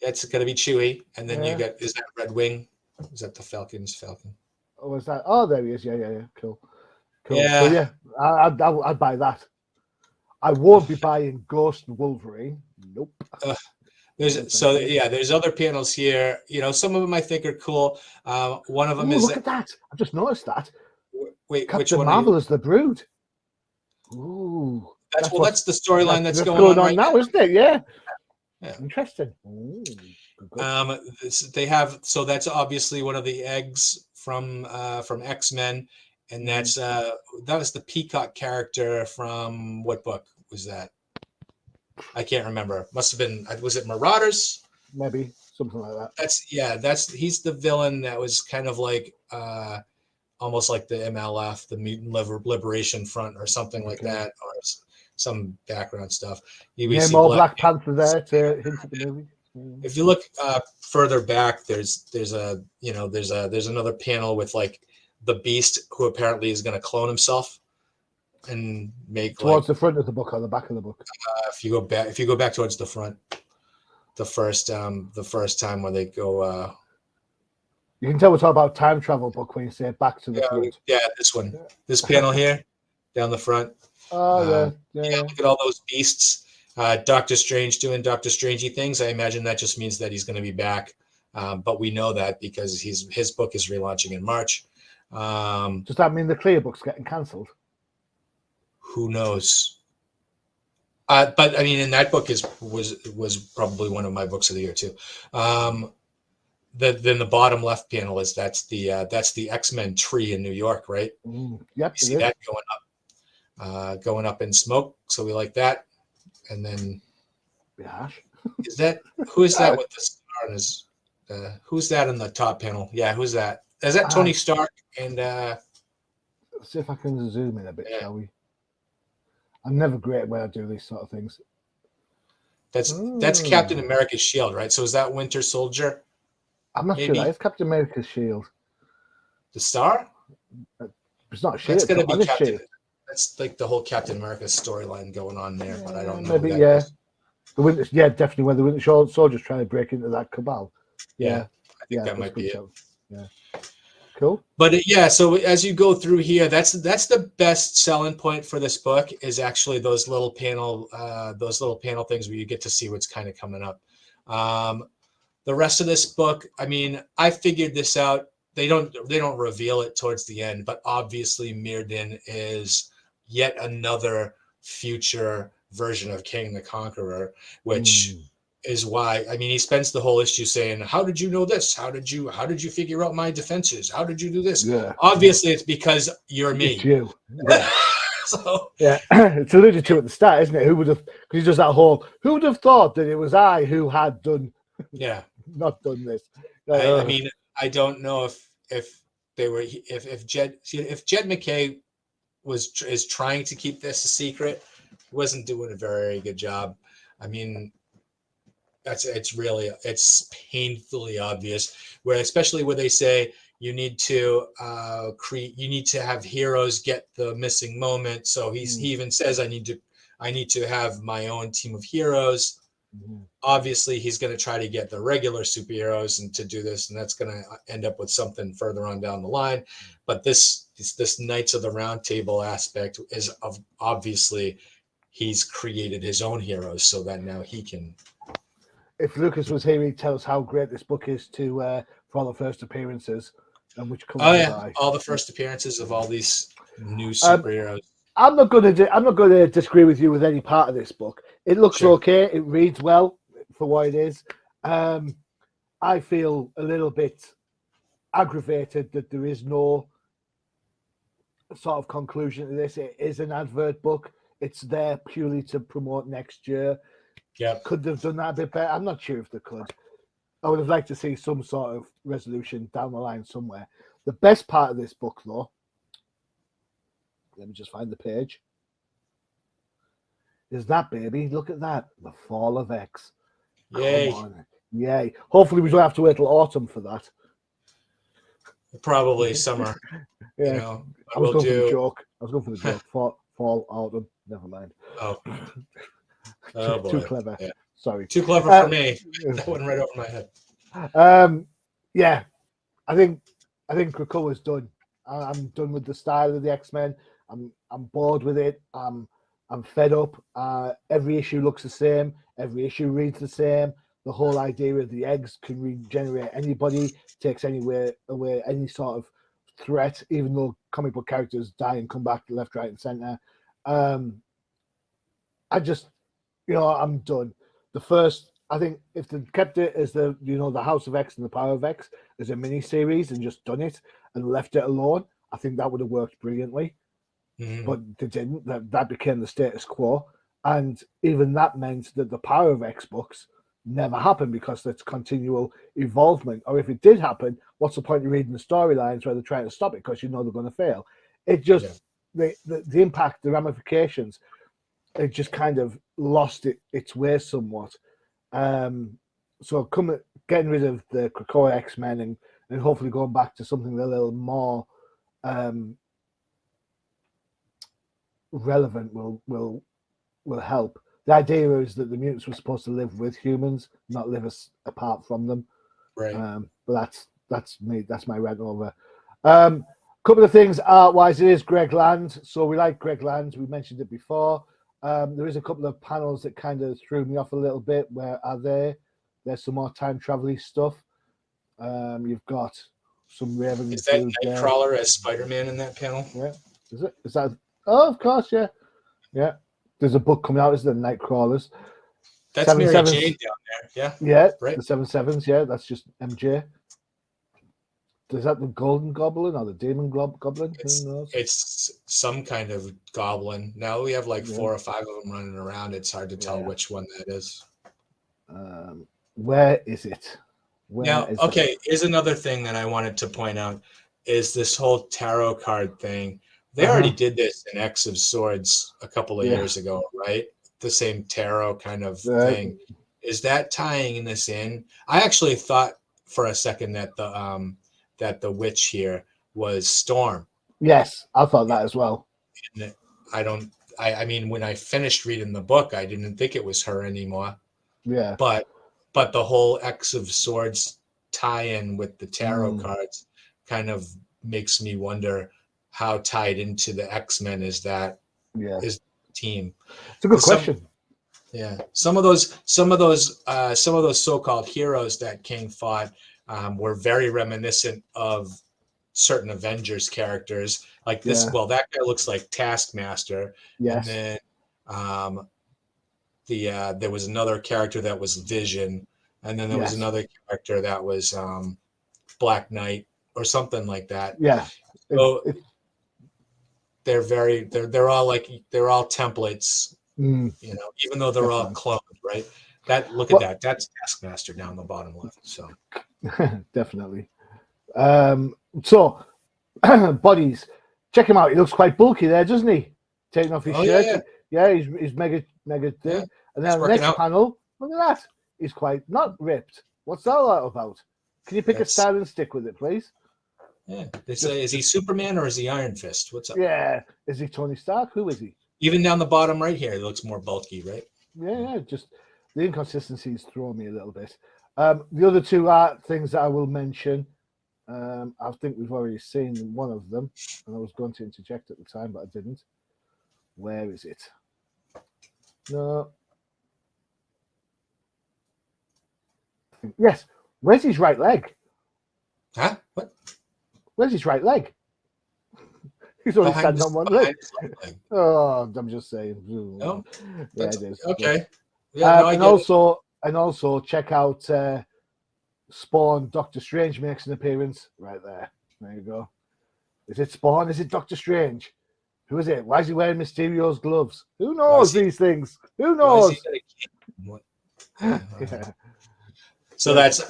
It's gonna be Chewie, and then you got, is that Red Wing? Is that the Falcon's Falcon? Oh, is that? Oh, there he is. Yeah. Cool. Yeah. So yeah, I'd buy that. I won't be buying Ghost Wolverine. Nope. There's other panels here. Some of them I think are cool. One of them is. Look at that! I've just noticed that. Wait, Captain which one? Marvel is the Brood. Ooh. That's the storyline that's going on right now, isn't it? Yeah. Yeah. Interesting. Ooh, good. They have, so that's obviously one of the eggs from X-Men, and that was the Peacock character from what book was that? I can't remember. Must have been, was it Marauders? Maybe something like that. He's the villain that was kind of like almost like the MLF, the Mutant Liberation Front, or something like that, or some background stuff. More Black Panther there to hint at the movie. If you look further back, there's another panel with like the Beast, who apparently is going to clone himself and make towards the front of the book or the back of the book. If you go back towards the front, the first time when they go. You can tell we're talking about time travel book when you say back to the front. Yeah, this one, this panel here, down the front. Oh yeah. Look at all those beasts. Doctor Strange doing Doctor Strangey things. I imagine that just means that he's going to be back, but we know that because his book is relaunching in March. Does that mean the Clear book's getting cancelled? Who knows? But I mean, and that book was probably one of my books of the year too. Then the bottom left panel is that's the X-Men tree in New York, right? Yep. You see that going up in smoke. So we like that. And then who is that with the star on his? Who's that in the top panel? Yeah, who's that? Is that Tony Stark? And let's see if I can zoom in a bit, shall we? I'm never great when I do these sort of things. That's Captain America's shield, right? So is that Winter Soldier? I'm not sure. That is Captain America's shield. The star? It's not a shield. That's going to be Captain. Shield. That's like the whole Captain America storyline going on there, but I don't know. Maybe, yeah. The Winter, definitely when the Winter Soldier's trying to break into that cabal. Yeah, I think that that's might good be it. shout. Yeah, cool. But yeah, so as you go through here, that's the best selling point for this book is actually those little panel things where you get to see what's kind of coming up. The rest of this book, I mean, I figured this out. They don't reveal it towards the end, but obviously Mirrodin is yet another future version of King the Conqueror, which is why, I mean, he spends the whole issue saying, "How did you know this? How did you figure out my defenses? How did you do this?" Yeah, Obviously, it's because you're me. it's you. Yeah. So Yeah, it's alluded to at the start, isn't it? Who would have? Because he does that whole. Who would have thought that it was I who had done, yeah, not done this? Like, I mean, I don't know if they were if Jed McKay is trying to keep this a secret, wasn't doing a very good job. I mean, it's painfully obvious where, especially where they say you need to you need to have heroes get the missing moment. So he even says I need to have my own team of heroes. Obviously he's going to try to get the regular superheroes and to do this, and that's going to end up with something further on down the line. But this Knights of the Round Table aspect is of obviously he's created his own heroes so that now he can. If Lucas was here, he'd tell us how great this book is for all the first appearances and which covers Oh to yeah, buy. all the first appearances of all these new superheroes. I'm not going to disagree with you with any part of this book. It looks okay. It reads well for what it is. I feel a little bit aggravated that there is no sort of conclusion to this. It is an advert book. It's there purely to promote next year. Yeah. Could they have done that a bit better? I'm not sure if they could. I would have liked to see some sort of resolution down the line somewhere. The best part of this book, though, let me just find the page, is that, baby. Look at that. The Fall of X. Yay. Come on. Yay. Hopefully we don't have to wait till autumn for that. Probably summer. Yeah. You know, I was going for the joke. Fall, autumn. Never mind. Oh. Oh boy. Too clever. Yeah. Sorry. Too clever for me. That went right over my head. Yeah. I think Krakoa's done. I'm done with the style of the X-Men. I'm bored with it. I'm fed up. Every issue looks the same. Every issue reads the same. The whole idea of the eggs can regenerate anybody, takes away any sort of threat, even though comic book characters die and come back left, right, and center. I just, I'm done. I think if they kept it as the House of X and the Power of X as a mini series and just done it and left it alone, I think that would have worked brilliantly. Mm-hmm. But they didn't. That became the status quo, and even that meant that the Power of X books never happened because that's continual evolvement. Or if it did happen, what's the point of reading the storylines where they're trying to stop it because they're going to fail? It just the impact, the ramifications, it just kind of lost its way somewhat. So getting rid of the Krakoa X-Men and hopefully going back to something a little more relevant will help. The idea is that the mutants were supposed to live with humans, not live apart from them. Right. But that's me. That's my rant over. Couple of things art-wise, it is Greg Land, so we like Greg Land. We mentioned it before. There is a couple of panels that kind of threw me off a little bit. Where are they? There's some more time travel stuff. You've got some Raven. Is that Nightcrawler as Spider-Man in that panel? Yeah. Is it? Is that? Oh, of course, yeah. Yeah. There's a book coming out, isn't there? Nightcrawlers. That's Mary Jane down there. Yeah. Yeah. Right. The 7/7s. Yeah. That's just MJ. Is that the Golden Goblin or the Demon Goblin? It's some kind of goblin. Now we have like 4 or 5 of them running around. It's hard to tell which one that is. Where is it? Here's another thing that I wanted to point out is this whole tarot card thing. They already did this in X of Swords a couple of years ago, right? The same tarot kind of thing. Is that tying this in? I actually thought for a second that the witch here was Storm. Yes, I thought that as well. And I mean, when I finished reading the book, I didn't think it was her anymore. Yeah. But the whole X of Swords tie-in with the tarot cards kind of makes me wonder how tied into the X-Men is that is the team. It's a good question. Some of those so-called heroes that King fought were very reminiscent of certain Avengers characters. Like this, well, that guy looks like Taskmaster, and then there was another character that was Vision, and then there was another character that was Black Knight or something like that. Yeah. So they're all templates. You know, even though they're all cloned, right? Look at that. That's Taskmaster down the bottom left. So definitely. So bodies, check him out. He looks quite bulky there, doesn't he? Taking off his shirt. Yeah, he's mega thing. And then the next panel, look at that. He's quite not ripped. What's that all about? Can you pick a style and stick with it, please? Yeah. They say, is he Superman or is he Iron Fist? What's up? Yeah. Is he Tony Stark? Who is he? Even down the bottom right here, he looks more bulky, right? Yeah. Just the inconsistencies throw me a little bit. The other two are things that I will mention. I think we've already seen one of them, and I was going to interject at the time, but I didn't. Where is it? No. Yes. Where's his right leg? Huh? What? Where's his right leg? He's only standing on one leg. Oh, I'm just saying. No? Yeah, it is. Okay. Yeah, and also check out Spawn. Doctor Strange makes an appearance right there. There you go. Is it Spawn? Is it Doctor Strange? Who is it? Why is he wearing Mysterio's gloves? Who knows these things? Who knows? So that's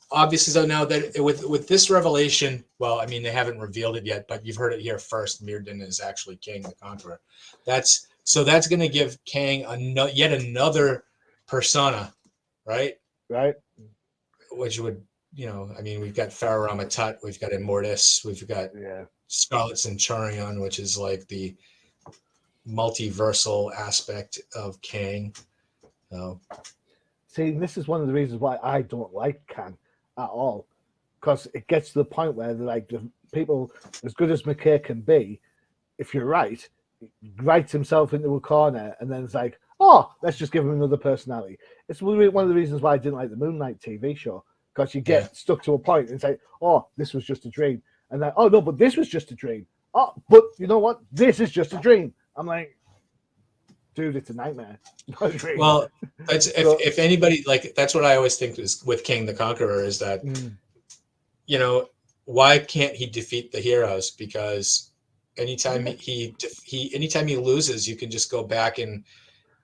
obviously. So now that with this revelation, well, I mean they haven't revealed it yet, but you've heard it here first. Mirrodin is actually Kang the Conqueror. That's going to give Kang yet another persona, right? Right. Which would, I mean, we've got Pharaoh Ramatut, we've got Immortus, we've got Scarlet Centurion, which is like the multiversal aspect of Kang. So. See, this is one of the reasons why I don't like Kang at all, because it gets to the point where like the people, as good as McKay can be, if you're right, he writes himself into a corner, and then it's like, oh, let's just give him another personality. It's one of the reasons why I didn't like the Moon Knight TV show, because you get stuck to a point and say, oh, this was just a dream, and then, oh no, but this was just a dream. Oh, but you know what? This is just a dream. I'm like, dude, it's a nightmare. Not a dream. Well, that's if anybody, like, that's what I always think is with King the Conqueror is that, why can't he defeat the heroes? Because anytime he loses, you can just go back and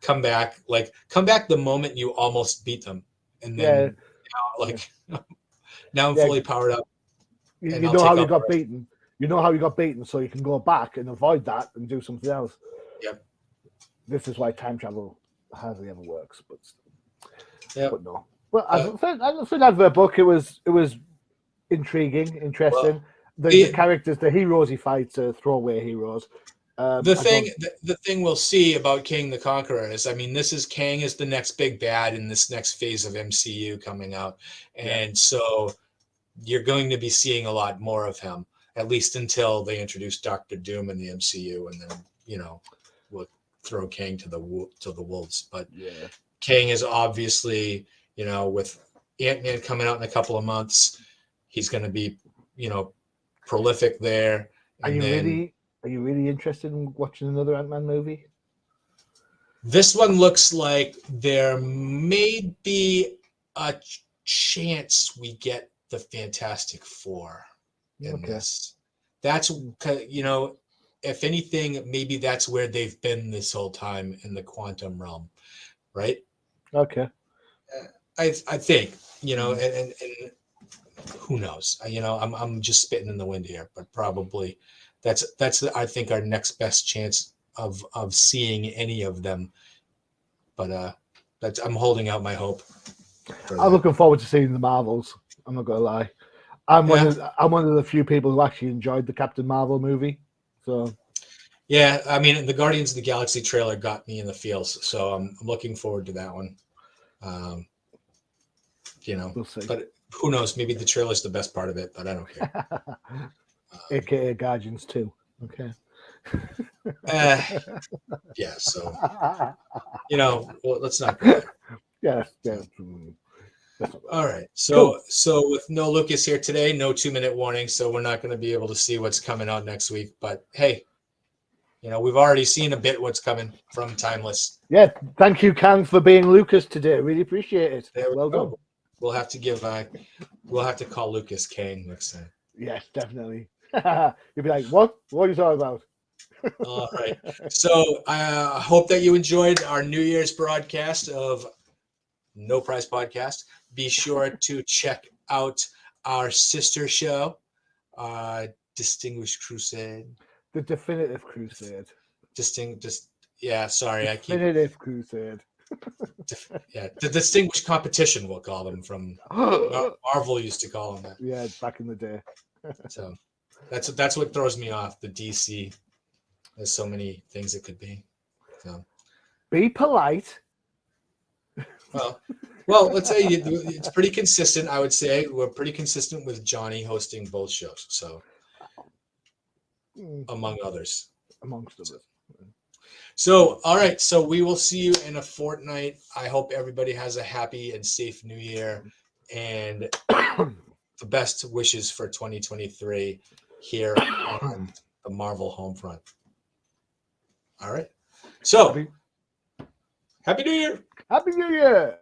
come back the moment you almost beat them, and then now I'm fully powered up. You know how you got beaten. You know how you got beaten, so you can go back and avoid that and do something else. Yep. This is why time travel hardly ever works, but no. Well, I think that book it was intriguing, interesting. Well, the characters, the heroes he fights are throwaway heroes. The thing we'll see about King the Conqueror is, I mean, Kang is the next big bad in this next phase of MCU coming out, and so you're going to be seeing a lot more of him, at least until they introduce Doctor Doom in the MCU, and then we'll throw Kang to the wolves. But Kang is obviously, with Ant-Man coming out in a couple of months, he's going to be, prolific there. Are you really interested in watching another Ant-Man movie? This one looks like there may be a chance we get the Fantastic Four in this. That's, if anything, maybe that's where they've been this whole time, in the quantum realm, right? Okay. I think, and who knows? I'm just spitting in the wind here, but probably that's I think our next best chance of seeing any of them. But I'm holding out my hope. I'm looking forward to seeing the Marvels. I'm not gonna lie. I'm one of the few people who actually enjoyed the Captain Marvel movie. So yeah, I mean, the Guardians of the Galaxy trailer got me in the feels, so I'm looking forward to that one. We'll see. Who knows? Maybe the trailer's the best part of it, but I don't care. AKA Guardians 2. Okay. Uh, yeah. So well, let's not go there. Yes. All right. Cool. So with no Lucas here today, no 2-minute warning, so we're not going to be able to see what's coming out next week. But hey, we've already seen a bit what's coming from Timeless. Yeah. Thank you, Kang, for being Lucas today. Really appreciate it. There we Well go. done. We'll have to call Lucas Kane next time. Yes, definitely. You'll be like, what? What are you talking about? All right. So I hope that you enjoyed our New Year's broadcast of No Prize Podcast. Be sure to check out our sister show, Distinguished Crusade. The Definitive Crusade. Sorry, Definitive Crusade. the Distinguished Competition, we'll call them, from Marvel used to call them that. Yeah, back in the day. So that's what throws me off. The DC, there's so many things it could be. So be polite. Well, let's say it's pretty consistent. I would say we're pretty consistent with Johnny hosting both shows. So among others. Amongst others. So, all right. So we will see you in a fortnight. I hope everybody has a happy and safe New Year, and the best wishes for 2023 here on the Marvel Homefront. All right. So, Happy New Year. Happy New Year.